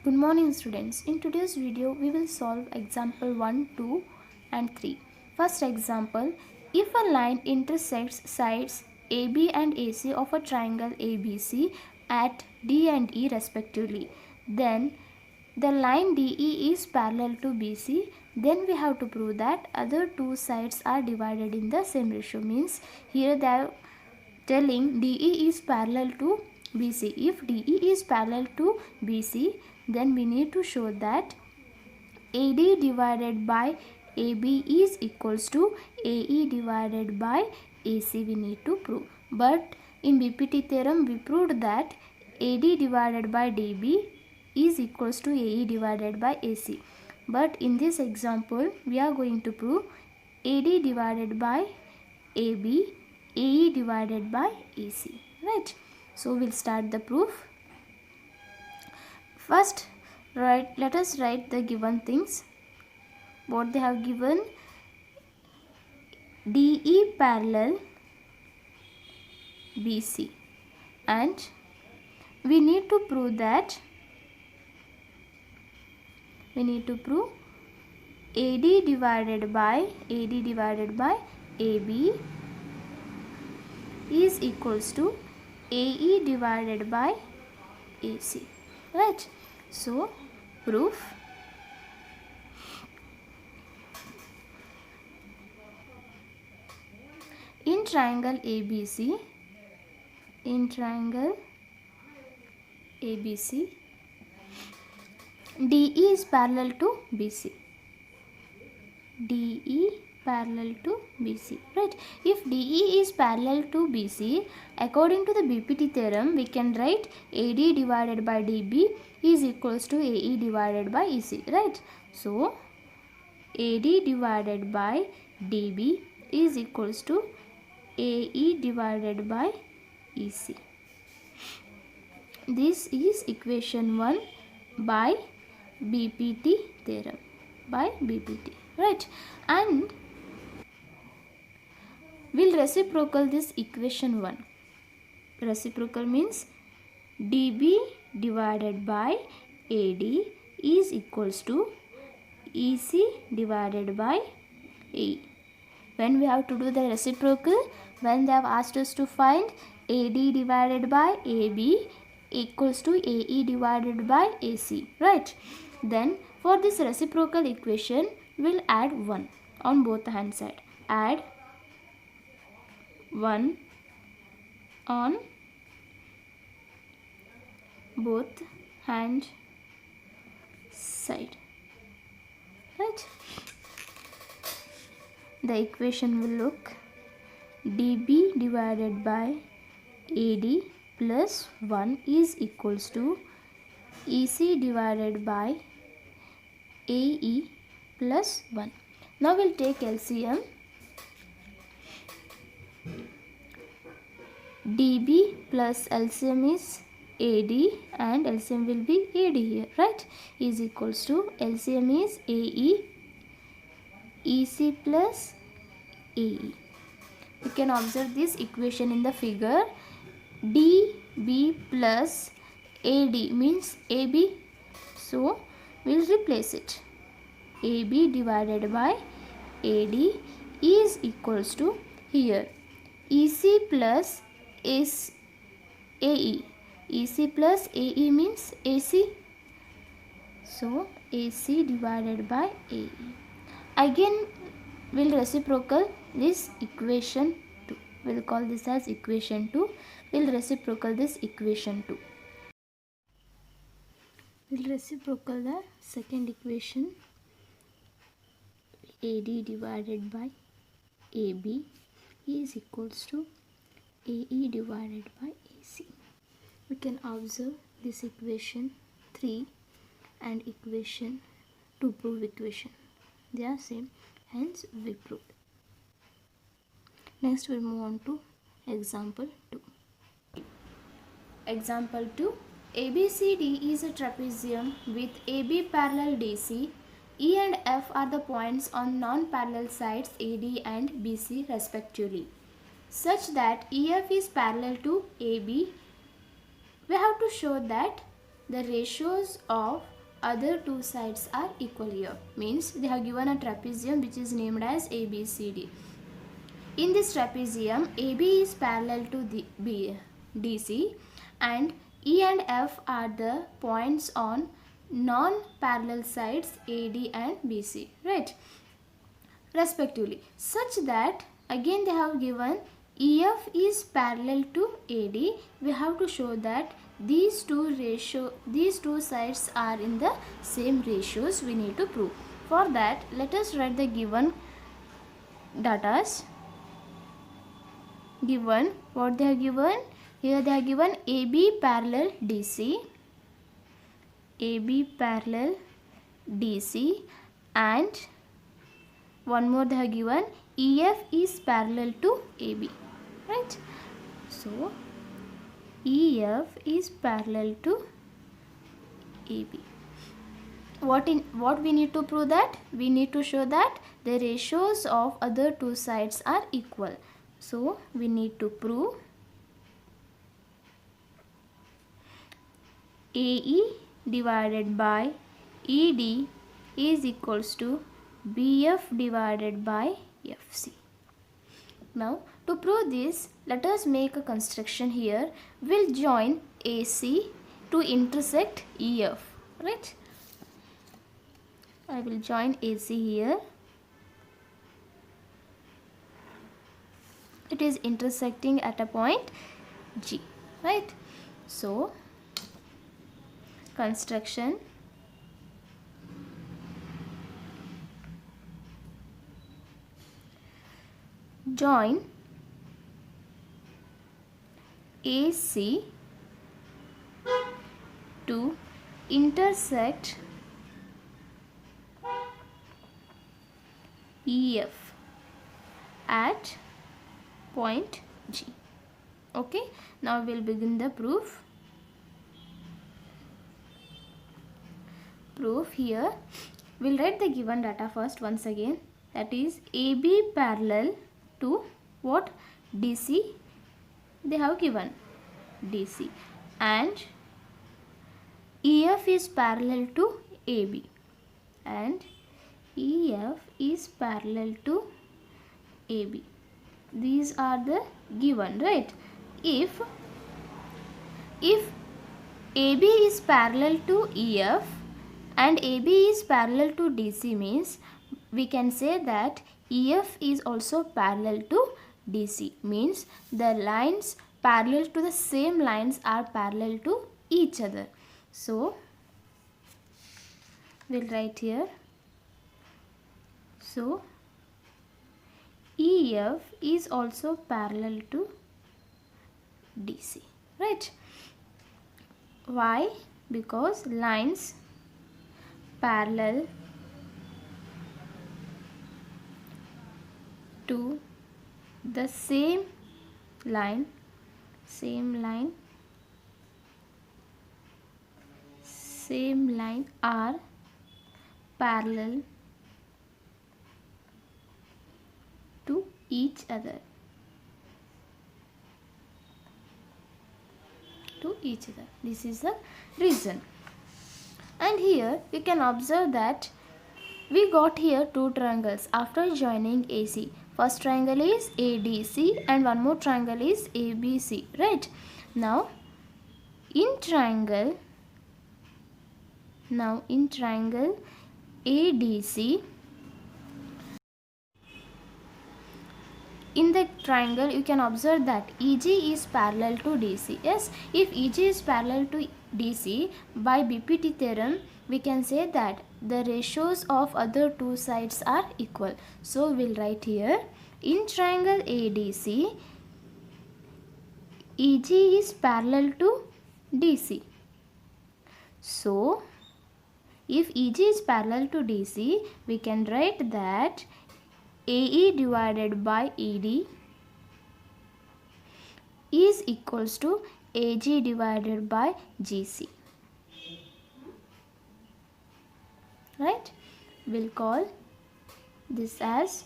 Good morning students. In today's video we will solve example 1, 2 and 3. First example, if a line intersects sides AB and AC of a triangle ABC at D and E respectively, then the line DE is parallel to BC, then we have to prove that other two sides are divided in the same ratio. Means here they are telling DE is parallel to BC. If DE is parallel to BC, then we need to show that AD divided by AB is equals to AE divided by AC. We need to prove. But in BPT theorem we proved that AD divided by DB is equals to AE divided by AC. But in this example we are going to prove AD divided by AB, AE divided by AC. Right? So we'll start the proof. First, let us write the given things. What they have given: DE parallel BC, and we need to prove that AD divided by AB is equals to AE divided by AC. Right? So proof: in triangle ABC, DE is parallel to BC. DE parallel to BC. Right? If DE is parallel to BC, according to the BPT theorem, we can write AD divided by DB is equals to AE divided by EC. Right? So AD divided by DB is equals to AE divided by EC. This is equation 1 by BPT theorem. Right? And we'll reciprocal this equation 1. Reciprocal means DB divided by AD is equals to EC divided by AE. When we have to do the reciprocal, when they have asked us to find AD divided by AB equals to AE divided by AC, right? Then for this reciprocal equation, we'll add 1 on both hand side. Add 1 on both hand side. Right? The equation will look DB divided by AD plus 1 is equals to EC divided by AE plus 1. Now we'll take LCM. DB plus LCM is AD and LCM will be AD here, right? Is equals to LCM is AE, EC plus AE. You can observe this equation in the figure. DB plus AD means AB. So we'll replace it. AB divided by AD is equals to here EC plus AE. EC plus AE means AC. So AC divided by AE. Again we'll reciprocal this equation 2. We'll call this as equation 2. We'll reciprocal this equation 2. We'll reciprocal the second equation. AD divided by AB is equals to AE divided by AC. We can observe this equation 3 and equation 2 prove equation. They are same, hence we proved. Next we'll move on to example 2. Example 2. ABCD is a trapezium with AB parallel DC. E and F are the points on non-parallel sides AD and BC respectively, such that EF is parallel to AB. We have to show that the ratios of other two sides are equal here. Means they have given a trapezium which is named as ABCD. In this trapezium, AB is parallel to the DC and E and F are the points on non-parallel sides AD and BC, right? Respectively, such that again they have given EF is parallel to AD. We have to show that these two sides are in the same ratios. We need to prove. For that, let us write the given datas. Given what they have given here, they have given AB parallel DC, AB parallel DC, and one more they have given EF is parallel to AB, right? So EF is parallel to AB. What we need to prove that? We need to show that the ratios of other two sides are equal. So we need to prove AE divided by ED is equals to BF divided by FC. Now to prove this, let us make a construction here. We'll join AC to intersect EF, right? I will join AC here. It is intersecting at a point G, right? So construction, join AC to intersect EF at point G. Okay, now we'll begin the proof. Here we'll write the given data first once again, that is AB parallel to what? DC. They have given DC, and EF is parallel to AB, and EF is parallel to AB. These are the given, right? If AB is parallel to EF and AB is parallel to DC, means we can say that EF is also parallel to DC, means the lines parallel to the same lines are parallel to each other. So we'll write here. So EF is also parallel to DC, right? Why? Because lines parallel to the same line are parallel to each other. This is the reason. And here you can observe that we got here two triangles after joining AC. First triangle is ADC and one more triangle is ABC, right? Now in triangle ADC, in the triangle you can observe that EG is parallel to DC. Yes, if EG is parallel to DC, by BPT theorem we can say that the ratios of other two sides are equal. So we'll write here, in triangle ADC, EG is parallel to DC. So if EG is parallel to DC, we can write that AE divided by ED is equals to AG divided by GC, right? We'll call this as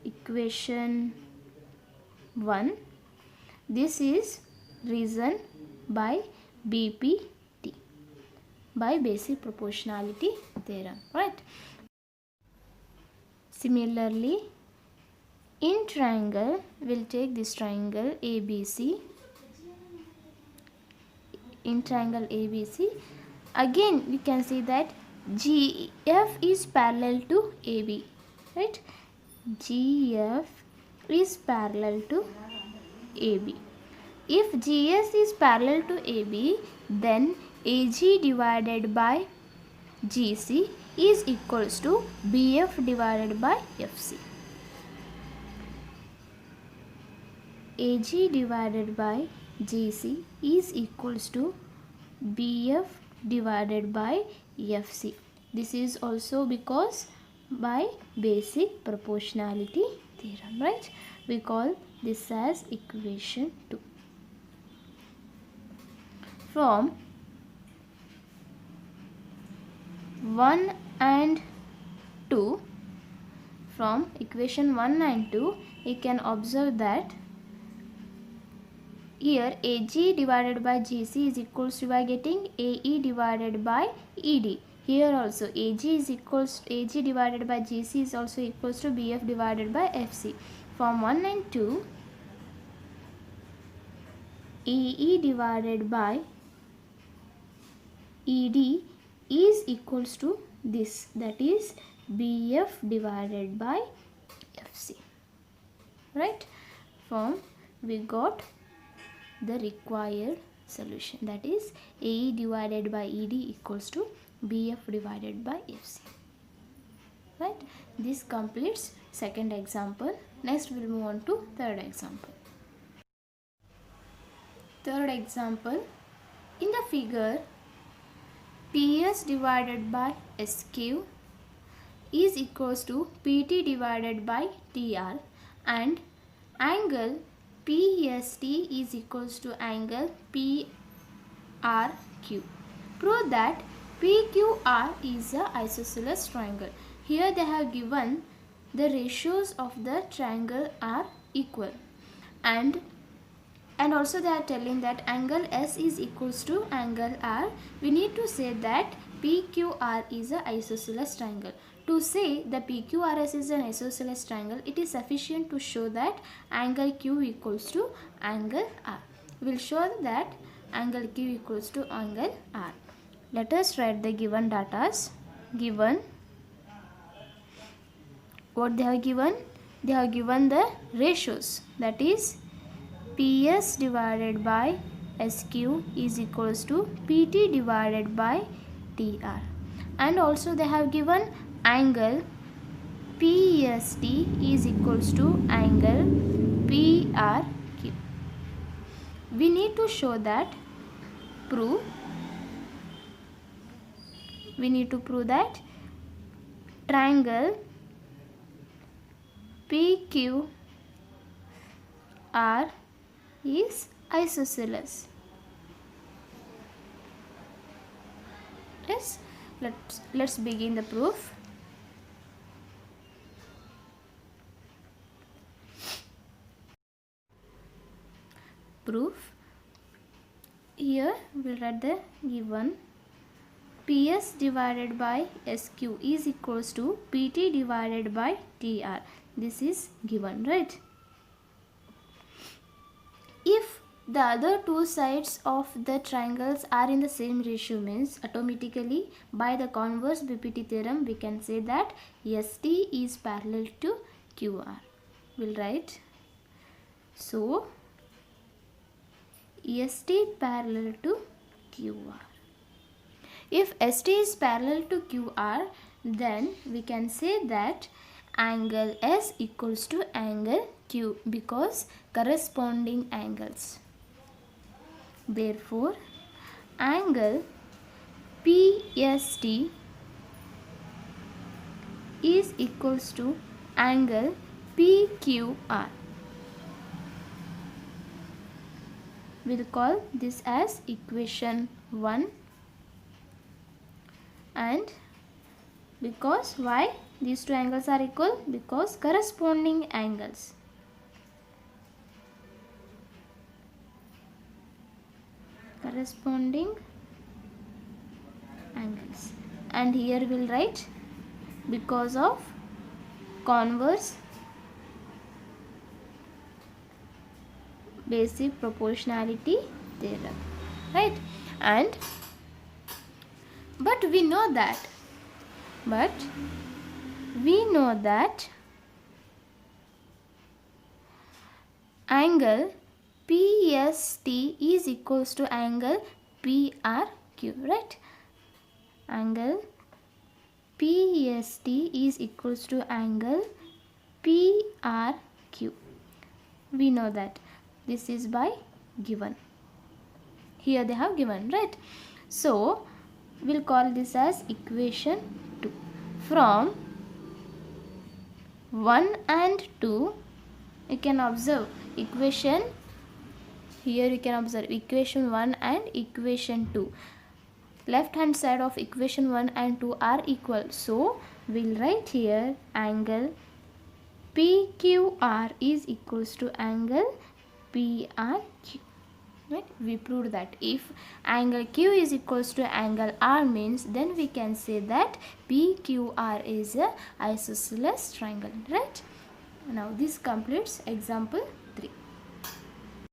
equation 1. This is reason by BPT. by basic proportionality theorem, right? Similarly, in triangle, we'll take this triangle ABC. In triangle ABC, again we can see that GF is parallel to AB, right? GF is parallel to AB. If GS is parallel to AB, then AG divided by GC is equals to BF divided by FC. AG divided by GC is equals to BF divided by FC. This is also because by basic proportionality theorem, right? We call this as equation 2. From 1 and 2, from equation 1 and 2, you can observe that here AG divided by GC is equals to by getting AE divided by ED. Here also AG divided by GC is also equals to BF divided by FC. From 1 and 2, AE divided by ED is equals to this, that is BF divided by FC, right? From we got the required solution, that is AE divided by ED equals to BF divided by FC, right? This completes second example. Next we'll move on to third example. Third example, in the figure PS divided by SQ is equals to PT divided by TR and angle PST is equals to angle PRQ. Prove that PQR is a isosceles triangle. Here they have given the ratios of the triangle are equal, and also they are telling that angle S is equals to angle R. We need to say that PQR is a isosceles triangle. To say the PQRS is an isosceles triangle, it is sufficient to show that angle Q equals to angle R. We will show that angle Q equals to angle R. Let us write the given datas. Given, what they have given? They have given the ratios, that is PS divided by SQ is equals to PT divided by TR, and also they have given angle PST is equals to angle PRQ. We need to show that, we need to prove that triangle PQR is isosceles. Yes, let's begin the proof. Here we'll write the given PS divided by SQ is equals to PT divided by TR. This is given, right? If the other two sides of the triangles are in the same ratio, means automatically by the converse BPT theorem we can say that ST is parallel to QR. We'll write, so ST parallel to QR. If ST is parallel to QR, then we can say that angle S equals to angle Q because corresponding angles. Therefore, angle PST is equals to angle PQR. We'll call this as equation 1. And because why these two angles are equal? Because corresponding angles. x, and here we'll write because of converse basic proportionality theorem, right? And but we know that angle PST is equals to angle PRQ, right? Angle PST is equals to angle PRQ. We know that this is by given. Here they have given, right? So we'll call this as equation 2. From 1 and 2 you can observe equation. Here you can observe equation 1 and equation 2. Left hand side of equation 1 and 2 are equal. So we'll write here angle PQR is equals to angle PRQ. Right? We proved that if angle Q is equals to angle R means, then we can say that PQR is a isosceles triangle, right? Now this completes example